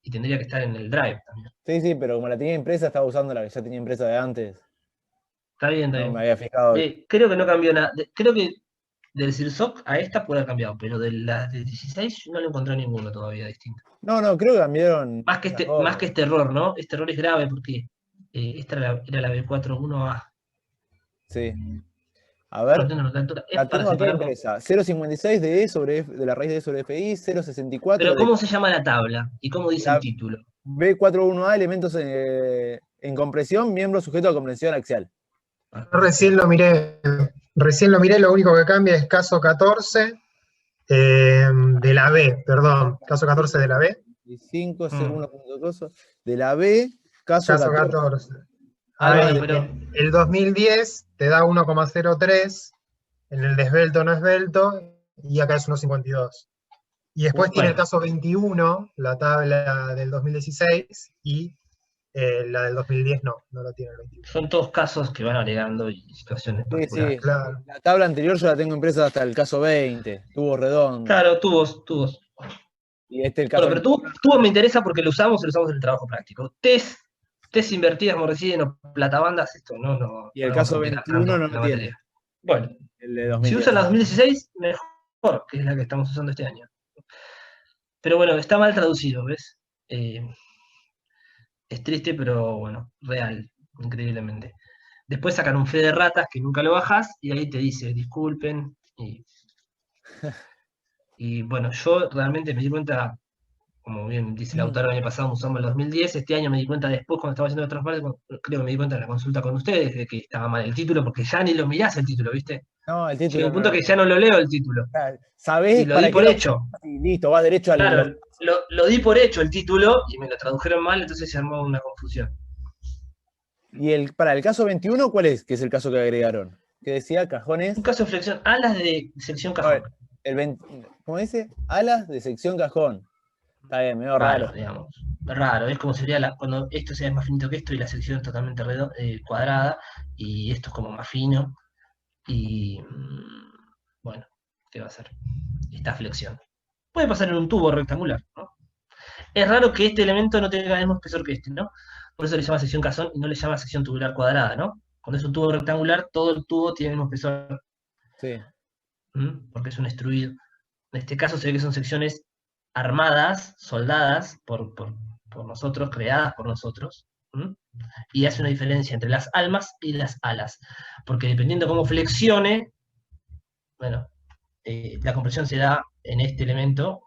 S8: y tendría que estar en el drive también.
S5: Sí, sí, pero como la tenía impresa, estaba usando la que ya tenía impresa de antes.
S8: Está bien, está
S5: No
S8: bien.
S5: me había fijado.
S8: Creo que no cambió nada. Creo que del CIRSOC a esta puede haber cambiado, pero de la de 16 no le encontré ninguno todavía distinto.
S5: No, creo que cambiaron.
S8: Más que este error, ¿no? Este error es grave porque esta era la B41A.
S5: Sí. A ver.
S8: Es para separar.
S5: Impresa. 0.56 de E sobre F, de la raíz de E sobre FI, 0.64.
S8: Pero ¿cómo se llama la tabla? ¿Y cómo dice el título?
S5: B41A, elementos en compresión, miembro sujeto a comprensión axial.
S6: Recién lo miré, lo único que cambia es caso 14 de la B, perdón, caso 14 de la B.
S5: Y 5, C1 punto coso, de la B, caso 14.
S6: Ahí, el 2010 te da 1,03, en el de esbelto no esbelto, y acá es 1,52. Y después tiene el caso 21, la tabla del 2016, y la del 2010 no lo tiene el 21.
S8: Son todos casos que van agregando y situaciones particulares.
S5: Sí, claro. La tabla anterior yo la tengo impresa hasta el caso 20, tubos redondos.
S8: Claro, tubos.
S5: Y este el caso.
S8: Bueno, pero tubos me interesa porque lo usamos en el trabajo práctico. Test invertidas, morreciden o platabandas, esto no.
S5: Y el caso 21 no lo tiene.
S8: Bueno,
S5: el de 2010.
S8: Si usan la 2016, mejor, que es la que estamos usando este año. Pero bueno, está mal traducido, ¿ves? Es triste, pero bueno, real, increíblemente. Después sacan un fe de ratas que nunca lo bajas y ahí te dice, disculpen. Y bueno, yo realmente me di cuenta, como bien dice el autor, el año pasado usamos el 2010, este año me di cuenta después cuando estaba haciendo otras partes, creo que me di cuenta en la consulta con ustedes de que estaba mal el título, porque ya ni lo mirás el título, ¿viste?
S5: No, el
S8: Llega
S5: título
S8: un
S5: no
S8: punto
S5: lo
S8: que ya no lo leo el título. Y
S5: sabés
S8: lo di
S5: para
S8: por
S5: qué
S8: hecho.
S5: y listo, vas derecho al.
S8: Claro, lo di por hecho el título y me lo tradujeron mal, entonces se armó una confusión.
S5: ¿Y para el caso 21 cuál es? Que es el caso que agregaron. Que decía cajones.
S8: Un caso de flexión, alas de sección cajón.
S5: ¿Cómo dice? Alas de sección cajón. Está bien, medio raro.
S8: Digamos. Raro, es como sería cuando esto sea más finito que esto y la sección es totalmente cuadrada y esto es como más fino y bueno, ¿qué va a hacer? Esta flexión. Puede pasar en un tubo rectangular, ¿no? Es raro que este elemento no tenga el mismo espesor que este, ¿no? Por eso le llama sección cajón y no le llama sección tubular cuadrada, ¿no? Cuando es un tubo rectangular, todo el tubo tiene el mismo espesor.
S5: Sí.
S8: Porque es un extruido. En este caso se ve que son secciones armadas, soldadas por nosotros, creadas por nosotros, y hace una diferencia entre las almas y las alas, porque dependiendo cómo flexione, bueno, la compresión se da en este elemento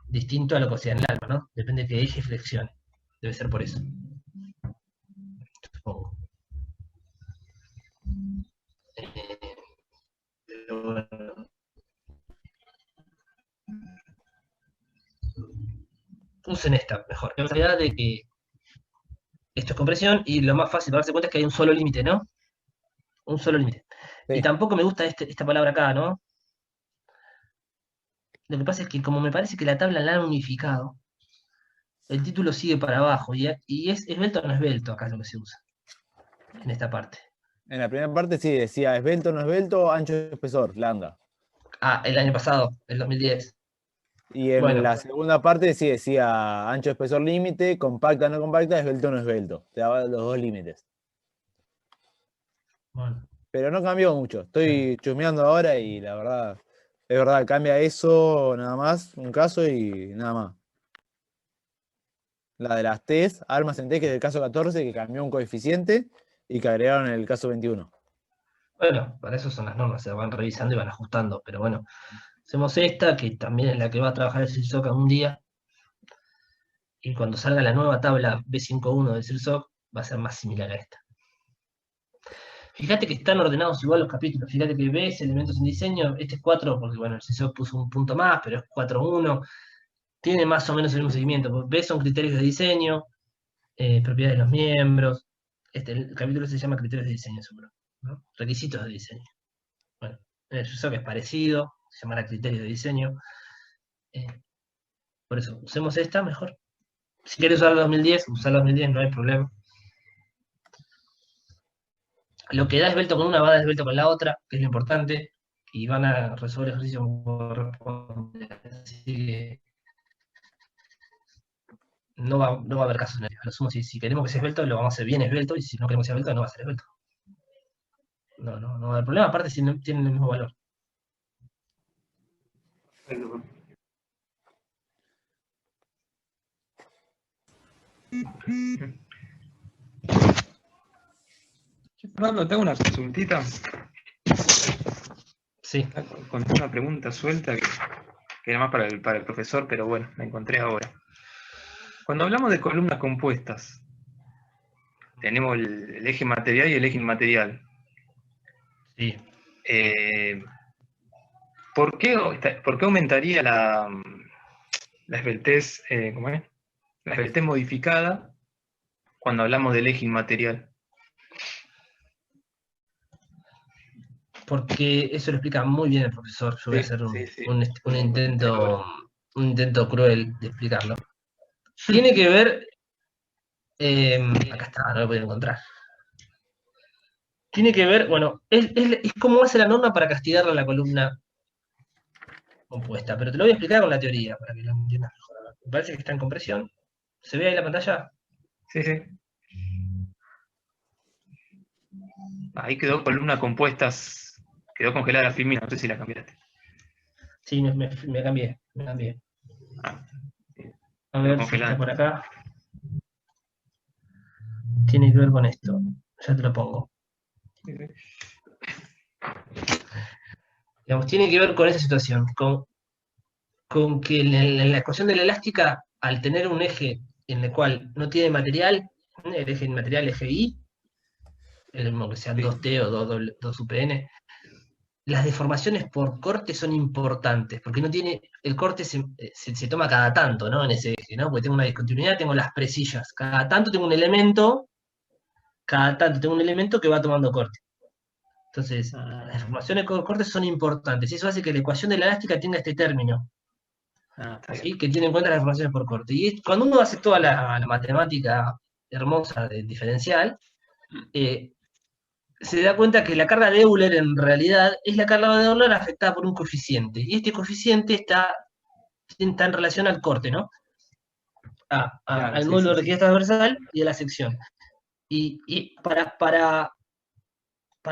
S8: distinto a lo que sea en el alma, ¿no? Depende de qué eje flexione, debe ser por eso. Supongo. Pero bueno. Usen esta mejor. La realidad de que esto es compresión y lo más fácil para darse cuenta es que hay un solo límite, ¿no? Un solo límite.
S5: Sí.
S8: Y tampoco me gusta esta palabra acá, ¿no? Lo que pasa es que como me parece que la tabla la han unificado, el título sigue para abajo y es esbelto o no esbelto acá es lo que se usa. En esta parte.
S5: En la primera parte sí decía esbelto, no esbelto, ancho, espesor, lambda.
S8: Ah, el año pasado, el 2010.
S5: Y en la segunda parte sí decía ancho, espesor, límite, compacta, no compacta, esbelto, no esbelto. Te daba los dos límites.
S8: Bueno.
S5: Pero no cambió mucho. Estoy chusmeando ahora y la verdad, es verdad, cambia eso nada más, un caso y nada más. La de las T's, armas en T, que es del caso 14, que cambió un coeficiente y que agregaron en el caso 21.
S8: Bueno, para eso son las normas, se van revisando y van ajustando, pero bueno, hacemos esta, que también es la que va a trabajar el CIRSOC un día, y cuando salga la nueva tabla B51 del CIRSOC, va a ser más similar a esta. Fíjate que están ordenados igual los capítulos, fíjate que ves elementos en diseño, este es 4, porque bueno, el CIRSOC puso un punto más, pero es 4.1, tiene más o menos el mismo seguimiento, B son criterios de diseño, propiedades de los miembros, el capítulo se llama criterios de diseño seguro, ¿no? Requisitos de diseño. Bueno, en el CIRSOC es parecido, se llamará criterios de diseño, por eso, usemos esta mejor. Si quieres usar el 2010, usar el 2010, no hay problema. Lo que da esbelto con una va a dar esbelto con la otra, que es lo importante, y van a resolver el ejercicio como corresponde. Así que no va a haber casos negativos. A lo sumo, si queremos que sea esbelto, lo vamos a hacer bien esbelto, y si no queremos que sea esbelto, no va a ser esbelto. No va a haber problema, aparte si no tienen el mismo valor.
S7: Fernando, tengo una consultita.
S8: Sí.
S7: Con una pregunta suelta que era más para el profesor, pero bueno, la encontré ahora. Cuando hablamos de columnas compuestas, tenemos el eje material y el eje inmaterial.
S8: Sí.
S7: ¿Por qué aumentaría la esbeltez, ¿cómo es? La esbeltez modificada cuando hablamos del eje inmaterial?
S8: Porque eso lo explica muy bien el profesor. Yo voy a hacer un intento cruel de explicarlo. Tiene que ver, acá está, no lo puedo encontrar. Tiene que ver, bueno, es como hace la norma para castigarle a la columna compuesta, pero te lo voy a explicar con la teoría para que lo entiendas mejor. Me parece que está en compresión. ¿Se ve ahí la pantalla?
S7: Sí. Ahí quedó columna compuestas, quedó congelada la filmina, no sé si la cambiaste.
S8: Sí, me cambié. A ver si está por acá. tiene que ver con esto. Ya te lo pongo. Digamos, tiene que ver con esa situación, con que en la ecuación de la elástica, al tener un eje en el cual no tiene material, el eje material, eje I, el mismo que sean 2T o 2 UPN, las deformaciones por corte son importantes, porque no tiene, el corte se toma cada tanto, ¿no? En ese eje, ¿no? Porque tengo una discontinuidad, tengo las presillas, cada tanto tengo un elemento que va tomando corte. Entonces, las deformaciones por corte son importantes, y eso hace que la ecuación de la elástica tenga este término, ¿sí? Que tiene en cuenta las deformaciones por corte. Y cuando uno hace toda la matemática hermosa del diferencial, se da cuenta que la carga de Euler en realidad es la carga de Euler afectada por un coeficiente. Y este coeficiente está en relación al corte, ¿no? Al módulo de rigidez transversal y a la sección. Y para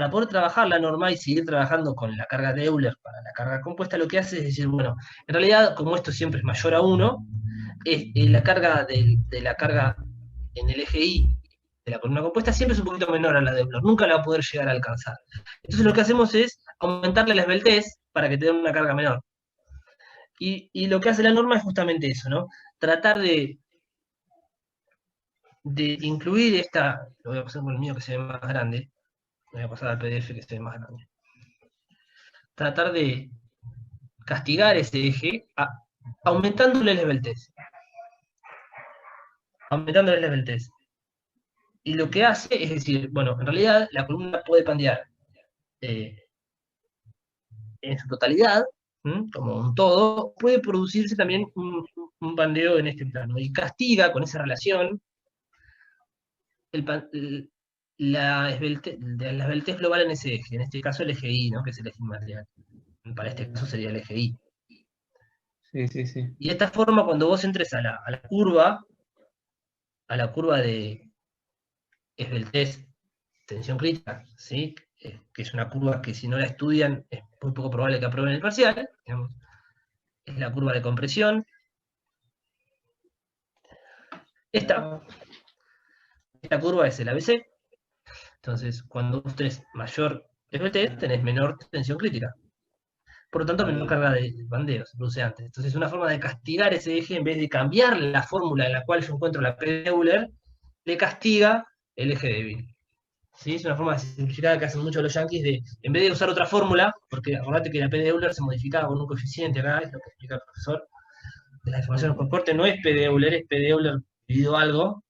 S8: poder trabajar la norma y seguir trabajando con la carga de Euler para la carga compuesta, lo que hace es decir, bueno, en realidad, como esto siempre es mayor a 1, la carga de la carga en el eje Y de la columna compuesta siempre es un poquito menor a la de Euler, nunca la va a poder llegar a alcanzar. Entonces lo que hacemos es aumentarle la esbeltez para que te den una carga menor. Y lo que hace la norma es justamente eso, ¿no? Tratar de incluir esta, lo voy a pasar por el mío que se ve más grande, voy a pasar al PDF que se ve más grande. Tratar de castigar ese eje aumentándole la esbeltez. Aumentándole la esbeltez. Y lo que hace es decir, bueno, en realidad la columna puede pandear en su totalidad, como un todo, puede producirse también un pandeo en este plano. Y castiga con esa relación la esbeltez global en ese eje, en este caso el eje Y, ¿no? Que es el eje inmaterial. Para este caso sería el eje Y.
S7: Sí.
S8: Y de esta forma, cuando vos entres a la curva de esbeltez, tensión crítica, ¿sí? Que es una curva que si no la estudian es muy poco probable que aprueben el parcial, digamos. Es la curva de compresión. Esta curva es el ABC. Entonces, cuando vos tenés mayor esbeltez, tenés menor tensión crítica. Por lo tanto, menor carga de bandeo, se produce antes. Entonces, una forma de castigar ese eje, en vez de cambiar la fórmula en la cual yo encuentro la P de Euler, le castiga el eje débil. ¿Sí? Es una forma simplificada que hacen muchos los yankees de, en vez de usar otra fórmula, porque acordate que la P de Euler se modificaba con un coeficiente acá, es lo que explica el profesor, de las deformaciones por corte, no es P de Euler, es P de Euler dividido algo.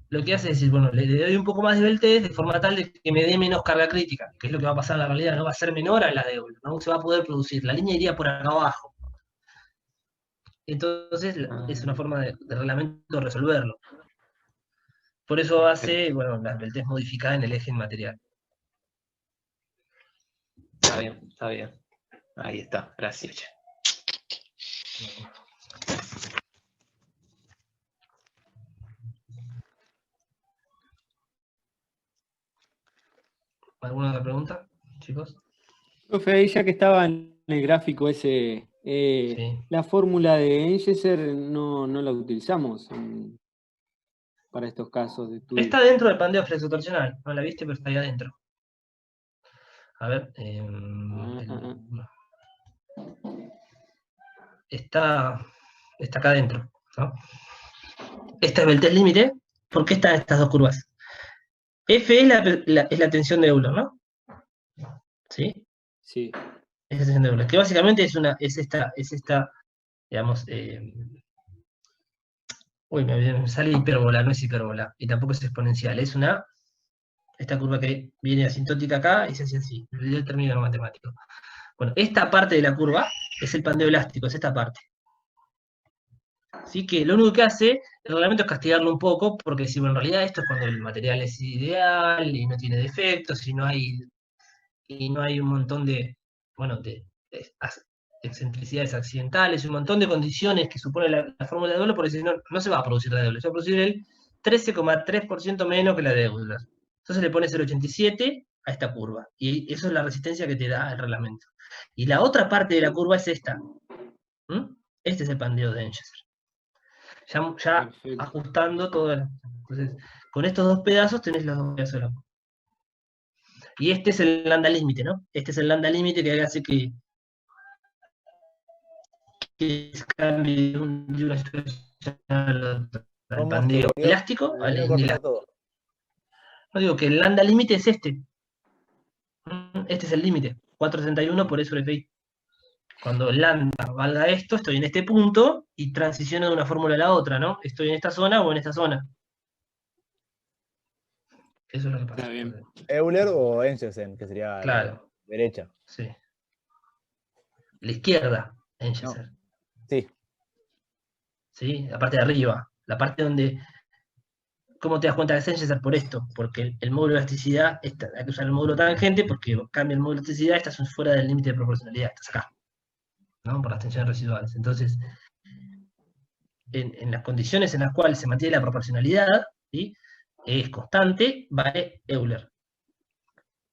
S8: Lo que hace es decir, bueno, le doy un poco más de esbeltez de forma tal de que me dé menos carga crítica, que es lo que va a pasar en la realidad, no va a ser menor a la de Euler, no se va a poder producir, la línea iría por acá abajo. Entonces, es una forma de reglamento resolverlo. Por eso hace, bueno, la esbeltez modificada en el eje inmaterial.
S7: Está bien. Ahí está, gracias.
S8: ¿Alguna otra pregunta, chicos?
S11: Profe, ahí ya que estaba en el gráfico ese,
S8: Sí.
S11: la fórmula de Engesser no la utilizamos para estos casos de estudio.
S8: Está dentro del pandeo flexotorsional, no la viste, pero está ahí adentro. A ver, está acá adentro, ¿no? Esta esbeltez límite, ¿por qué están estas dos curvas? F es la tensión de Euler, ¿no? ¿Sí?
S11: Sí.
S8: Es la tensión de Euler, que básicamente es esta, digamos, uy, me sale hipérbola, no es hipérbola, y tampoco es exponencial, es esta curva que viene asintótica acá y se hace así, me olvidé el término matemático. Bueno, esta parte de la curva es el pandeo elástico, es esta parte. Así que lo único que hace el reglamento es castigarlo un poco, porque si bueno, en realidad esto es cuando el material es ideal y no tiene defectos y no hay un montón de, bueno, de excentricidades accidentales, un montón de condiciones que supone la fórmula de Euler, porque si no, no se va a producir la de Euler, se va a producir el 13,3% menos que la de Euler. Entonces le pones 0,87 a esta curva, y eso es la resistencia que te da el reglamento. Y la otra parte de la curva es esta. Este es el pandeo de Engesser. Ya
S11: Perfecto.
S8: ajustando todo. Entonces, con estos dos pedazos tenés los dos pedazos de la curva. Y este es el lambda límite, ¿no? Este es el lambda límite que hace que se cambie de una situación a la otra. El
S5: ¿Cómo se
S8: pandeo
S5: volvió?
S8: elástico
S5: Se
S8: al
S5: volvió a cortar
S8: inelástico.
S5: todo.
S8: No digo que el lambda límite es este. Este es el límite. 461 por E sobre Pi. Cuando lambda valga esto, estoy en este punto y transiciono de una fórmula a la otra, ¿no? Estoy en esta zona o en esta zona. Eso es lo que pasa.
S11: Está bien.
S5: Euler o Engelsen, que sería la
S8: Claro,
S5: derecha.
S8: sí. La izquierda, Engelsen.
S5: Sí.
S8: ¿Sí? La parte de arriba. La parte donde. ¿Cómo te das cuenta que es Engelsen? Por esto. Porque el módulo de elasticidad, hay que usar el módulo tangente porque cambia el módulo de elasticidad, estás fuera del límite de proporcionalidad, estás acá. ¿No? Por las tensiones residuales. Entonces, en las condiciones en las cuales se mantiene la proporcionalidad, ¿sí? Es constante, vale Euler.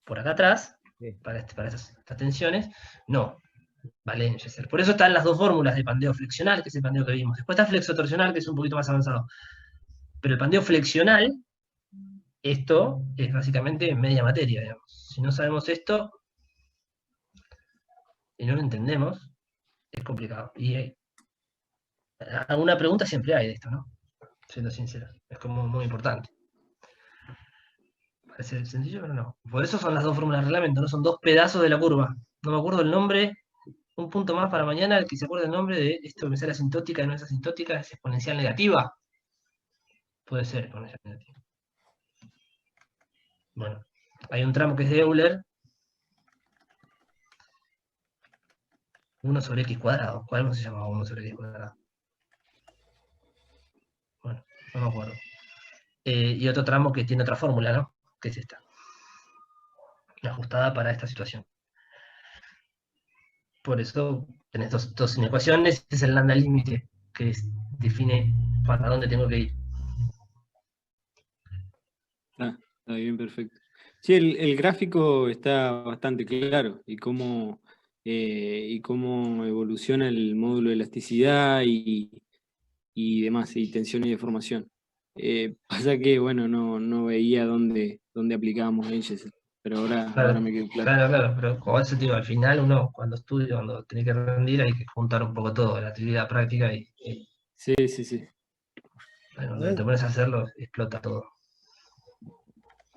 S8: Por acá atrás,
S5: Sí.
S8: para estas tensiones, no, vale Engelsen. Por eso están las dos fórmulas de pandeo flexional, que es el pandeo que vimos. Después está flexotorsional, que es un poquito más avanzado. Pero el pandeo flexional, esto es básicamente media materia, digamos. Si no sabemos esto y no lo entendemos, es complicado. Y alguna pregunta siempre hay de esto, ¿no? Siendo sincero. Es como muy importante. Parece sencillo, pero no. Por eso son las dos fórmulas de reglamento, ¿no? Son dos pedazos de la curva. No me acuerdo el nombre. Un punto más para mañana, el que se acuerde el nombre de esto que me sale asintótica y no es asintótica, es exponencial negativa. Puede ser exponencial negativa. Bueno, hay un tramo que es de Euler. 1 sobre x cuadrado. ¿Cuál se llamaba 1 sobre x cuadrado? Bueno, no me acuerdo. Y otro tramo que tiene otra fórmula, ¿no? Que es esta. Ajustada para esta situación. Por eso tenés dos inecuaciones. Este es el lambda límite que define para dónde tengo que ir.
S11: Está bien, perfecto. Sí, el gráfico está bastante claro y cómo evoluciona el módulo de elasticidad y demás, y tensión y deformación. Pasa que, bueno, no veía dónde aplicábamos Engelsen, pero ahora me quedó claro.
S8: Claro, pero como eso te digo, al final uno cuando estudia, cuando tiene que rendir, hay que juntar un poco todo, la teoría práctica y
S11: Sí.
S8: bueno, cuando te pones a hacerlo, explota todo.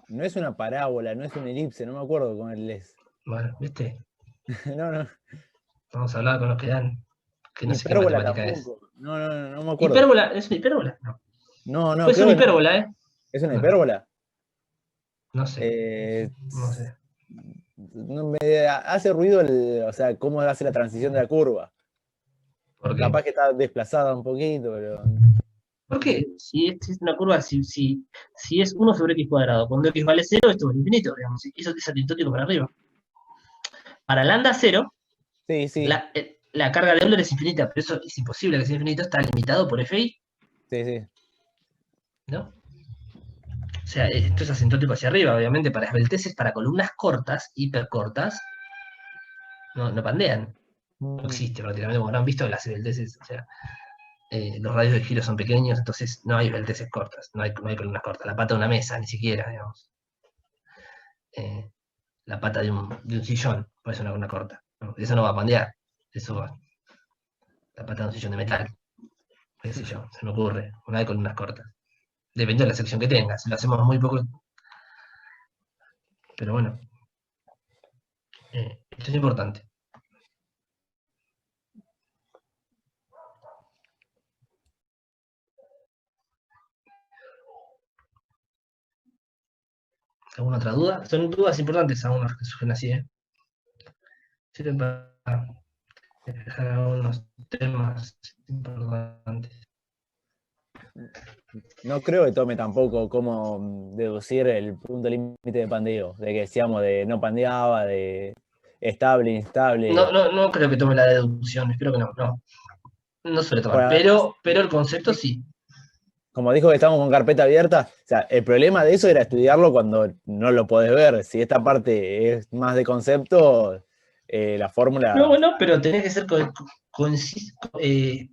S5: No es una parábola, no es una elipse, no me acuerdo con el es.
S8: Bueno, ¿viste?
S5: No.
S8: Vamos a hablar con los que dan, que no sé qué
S5: Hipérbola
S8: matemática es.
S5: tampoco. No me acuerdo.
S8: ¿Hipérbola? ¿Es una hipérbola? No.
S5: No.
S8: Pues es una hipérbola, ¿eh?
S5: ¿Es una
S8: No.
S5: hipérbola?
S8: No sé. No sé.
S5: No me hace ruido o sea, cómo hace la transición de la curva.
S8: ¿Por qué?
S5: Capaz que está desplazada un poquito, pero.
S8: ¿Por qué? Si es una curva, si es 1 sobre x cuadrado, cuando x vale 0, esto es infinito, digamos. Eso es asintótico para arriba. Para lambda 0,
S5: Sí.
S8: La carga de Euler es infinita, pero eso es imposible que sea infinito, está limitado por FI.
S5: Sí.
S8: ¿No? O sea, esto es asintótico hacia arriba, obviamente, para esbelteces, para columnas cortas, hipercortas, no pandean. No existe prácticamente, como habrán visto las esbelteces, o sea, los radios de giro son pequeños, entonces no hay esbelteces cortas, no hay columnas cortas. La pata de una mesa, ni siquiera, digamos. La pata de un sillón puede ser una columna corta. ¿No? Eso no va a pandear. Eso va. La pata de un sillón de metal. Qué sé yo, se me ocurre. No hay columnas cortas. Depende de la sección que tengas. Si lo hacemos muy poco. Pero bueno. Esto es importante. ¿Alguna otra duda? Son dudas importantes algunas que surgen así, ¿eh? Sirven para dejar algunos temas importantes.
S5: No creo que tome tampoco cómo deducir el punto límite de pandeo, de que decíamos de no pandeaba, de estable, inestable.
S8: No creo que tome la deducción, espero que no. No suele tomar,
S5: Bueno,
S8: pero el concepto sí.
S5: Como dijo que estamos con carpeta abierta, o sea, el problema de eso era estudiarlo cuando no lo podés ver. Si esta parte es más de concepto, la fórmula...
S8: No, pero tenés que ser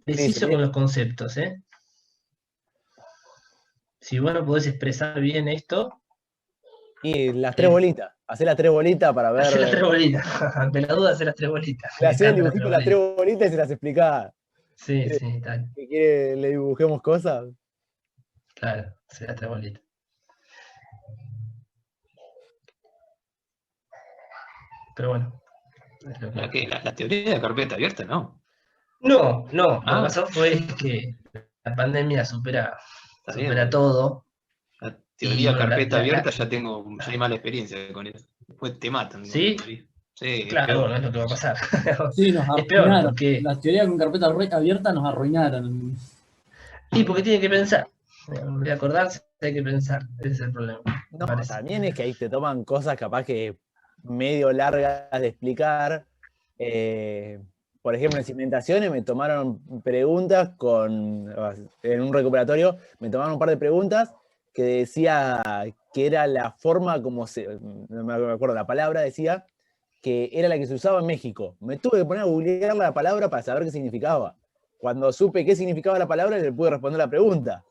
S8: preciso
S5: Sí.
S8: con los conceptos, ¿eh? si vos no podés expresar bien esto,
S5: Y las tres bolitas. Hacé las tres bolitas para ver.
S8: hacé las tres bolitas. Ante la duda, hacé las tres bolitas.
S5: Le hacés el
S8: Me encanta
S5: dibujito de las tres bolitas y se las explicás.
S8: Sí, sí, tal.
S5: ¿Que quiere le dibujemos cosas?
S8: Claro, hacé las tres bolitas. Pero bueno. es lo que-
S7: La teoría de carpeta abierta, ¿no?
S8: No, lo que
S7: Ah.
S8: pasó fue que la pandemia supera
S7: bien.
S8: todo.
S7: La teoría
S8: Y, bueno,
S7: carpeta abierta ya hay mala experiencia con eso. Después te matan.
S8: ¿Sí?
S7: Sí,
S8: Claro,
S7: peor.
S8: bueno, es lo que va a pasar.
S12: Sí, nos
S8: Es peor
S12: arruinaron.
S8: porque...
S12: Las teorías con carpeta abierta nos arruinaron.
S8: Y porque tiene que pensar. De acordarse hay que pensar. Ese es el problema.
S5: No, también es que ahí te toman cosas capaz que medio largas de explicar. Por ejemplo, en cimentaciones me tomaron preguntas en un recuperatorio, me tomaron un par de preguntas que decía que era la forma como no me acuerdo la palabra, decía que era la que se usaba en México. Me tuve que poner a googlear la palabra para saber qué significaba. Cuando supe qué significaba la palabra, le pude responder la pregunta.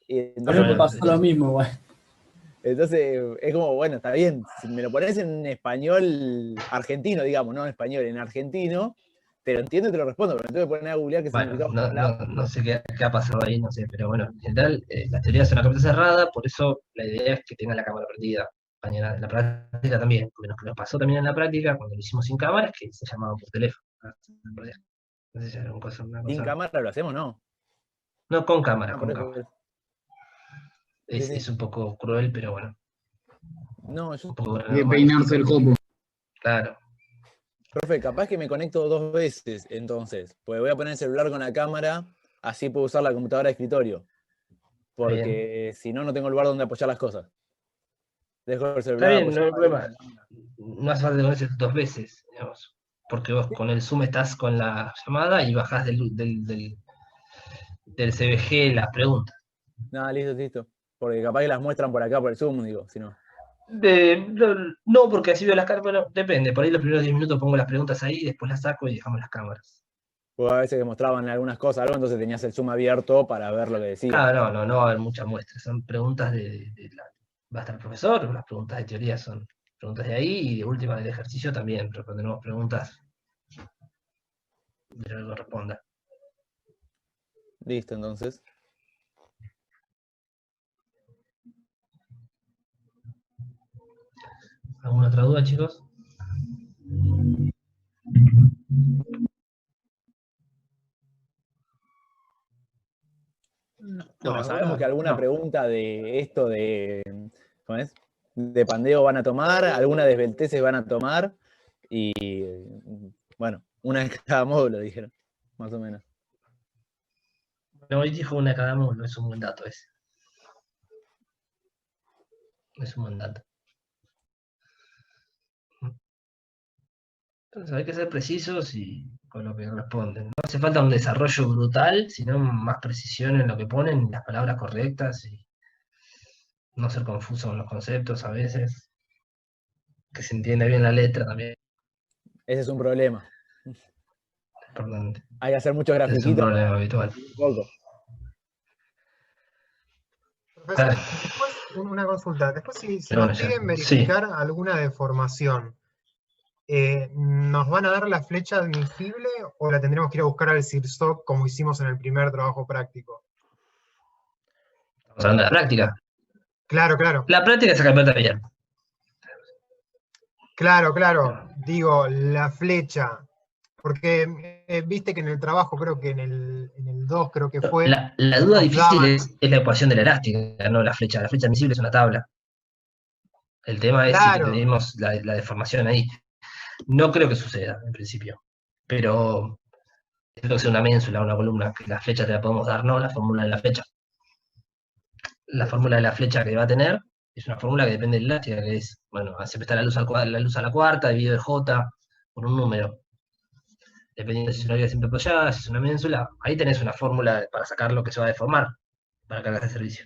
S12: A mí me pasó lo mismo, güey.
S5: Entonces, es como, bueno, está bien, si me lo pones en español argentino, digamos, no en español, en argentino, te lo entiendo y te lo respondo, pero me tengo que poner a googlear qué
S8: Bueno,
S5: significaba.
S8: no sé qué ha pasado ahí, no sé, pero bueno, en general, la teoría es una carpeta cerrada, por eso la idea es que tenga la cámara prendida. Mañana en la práctica también, porque nos pasó también en la práctica, cuando lo hicimos sin cámaras, que se llamaban por teléfono. No sé si era una cosa.
S5: ¿Sin cámara lo hacemos no?
S8: No, con cámara,
S5: No,
S8: con
S5: por
S8: cámara.
S5: eso. Sí, sí.
S8: Es un poco cruel, pero bueno.
S5: No, yo...
S13: De peinarse el copo.
S8: Claro.
S5: Profe, capaz que me conecto 2 veces, entonces, pues voy a poner el celular con la cámara, así puedo usar la computadora de escritorio, porque si no, no tengo lugar donde apoyar las cosas. Dejo el
S8: Está
S5: celular
S8: bien, no hay
S5: apoyado
S8: problema. No hace falta que conectes 2 veces, digamos. Porque vos con el Zoom estás con la llamada y bajás del CBG las preguntas.
S5: No, listo. Porque capaz que las muestran por acá por el Zoom, digo, si no.
S8: No, porque así veo las cámaras, bueno, depende. Por ahí los primeros 10 minutos pongo las preguntas ahí, después las saco y dejamos las cámaras.
S5: Porque a veces que mostraban algunas cosas, algo, entonces tenías el Zoom abierto para ver lo que decía.
S8: Claro, no va a haber muchas muestras. Son preguntas va a estar el profesor, las preguntas de teoría son preguntas de ahí, y de última del ejercicio también responderemos preguntas de lo que corresponda.
S5: Listo, entonces.
S8: ¿Alguna otra duda, chicos?
S5: Bueno, sabemos que alguna pregunta de esto ¿cómo es? De pandeo van a tomar, alguna de esbelteces van a tomar, y bueno, una de cada módulo, dijeron, más o menos.
S8: No, hoy dijo una de cada módulo, es un buen dato ese. Es un buen dato. Entonces hay que ser precisos y con lo que responden. No hace falta un desarrollo brutal, sino más precisión en lo que ponen, las palabras correctas, y no ser confuso en los conceptos a veces. Que se entienda bien la letra también.
S5: Ese es un problema.
S8: Importante.
S5: Hay que hacer muchos grafiquitos.
S8: Es un problema habitual.
S5: Poco.
S6: Profesor, después, una consulta. Después, si
S8: Pero
S6: nos
S8: bueno,
S6: piden verificar alguna deformación, ¿nos van a dar la flecha admisible o la tendremos que ir a buscar al CIRSOC como hicimos en el primer trabajo práctico?
S8: Estamos hablando de la práctica.
S6: Claro.
S8: La práctica es carpeta abierta.
S6: Claro. Digo, la flecha. Porque viste que en el trabajo, creo que en el 2 creo que fue...
S8: La duda difícil es la ecuación de la elástica, no la flecha. La flecha admisible es una tabla. El tema es si tenemos la deformación ahí. No creo que suceda, en principio. Pero creo que sea una ménsula, una columna, que la flecha te la podemos dar, no la fórmula de la flecha. La fórmula de la flecha que va a tener es una fórmula que depende de la elástica, que es, bueno, siempre está la luz a la cuarta, dividido de J, por un número. Dependiendo si es una viga siempre apoyada, si es una ménsula, ahí tenés una fórmula para sacar lo que se va a deformar, para que hagas el servicio.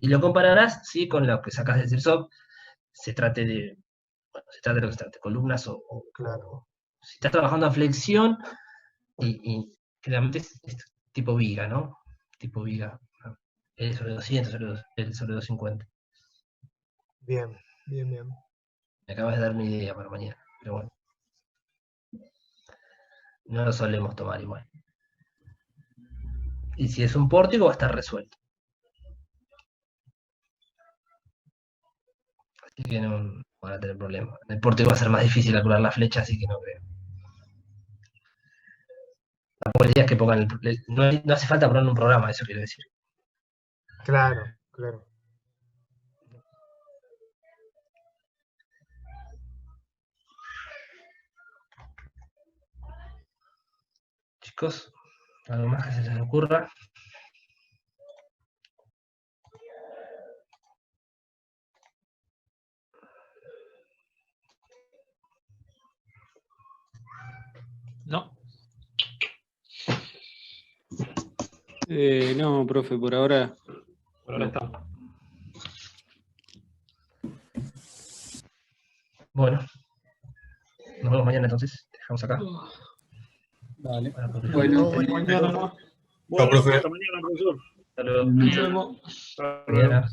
S8: Y lo compararás, sí, con lo que sacas del CIRSOC, se trate de lo que se trate, columnas
S6: Claro.
S8: Si estás trabajando en flexión, y generalmente es tipo viga, ¿no? Tipo viga. el sobre 200, el sobre 250.
S6: Bien, bien, bien.
S8: Me acabas de dar una idea para mañana, pero bueno. No lo solemos tomar igual. Y si es un pórtico, va a estar resuelto. Así que no van a tener problema. En el pórtico va a ser más difícil calcular la flecha, así que no creo. Tampoco la idea es que pongan no hace falta poner un programa, eso quiero decir.
S6: Claro, claro.
S8: Chicos, algo más que se les ocurra.
S7: No.
S11: No, profe, por ahora.
S7: Por ahora está.
S8: Bueno, nos vemos mañana entonces. Te dejamos acá.
S12: Dale.
S11: Bueno,
S10: Chao, profe.
S3: Hasta mañana, profesor.
S8: Hasta luego.
S7: Nos vemos.
S3: Hasta luego.
S8: Mañana.